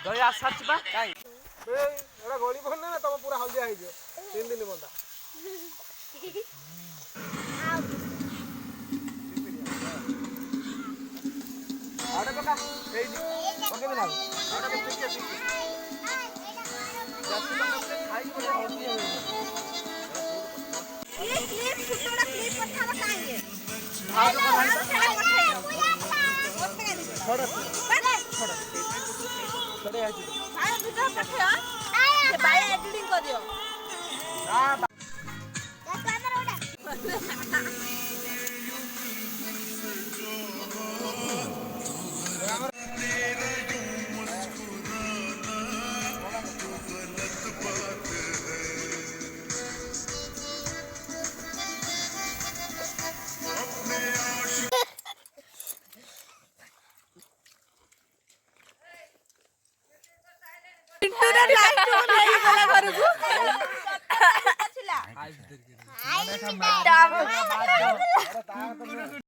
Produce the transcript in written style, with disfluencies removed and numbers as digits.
ଦହି ଆସାରିଛି ବା କାଇଁ ଏଟା ଗଳି ପଡ ନା ତମ ପୁରା ହଳଦିଆ ହେଇଯିବ 3 ଦିନ ବନ୍ଧା ଆଉଟେ ପକା ହେଇନି ପକେଇବି ନା ଆଉଟେ ଟିକେ ଟିକେ ଜାତି ପକେଇଲେ ଖାଇକି ବଢିଆ ହଳଦିଆ ହେଇଯିବ क्लिप फुटोड़ा क्लिप पठावा काहे भाग बनाई छोड़ छोड़ छोड़े आजी भाई वीडियो पठा से भाई एडिटिंग कर दियो हां इंटरनेट लाइट ऑन नहीं गला घरକୁ आज देखिए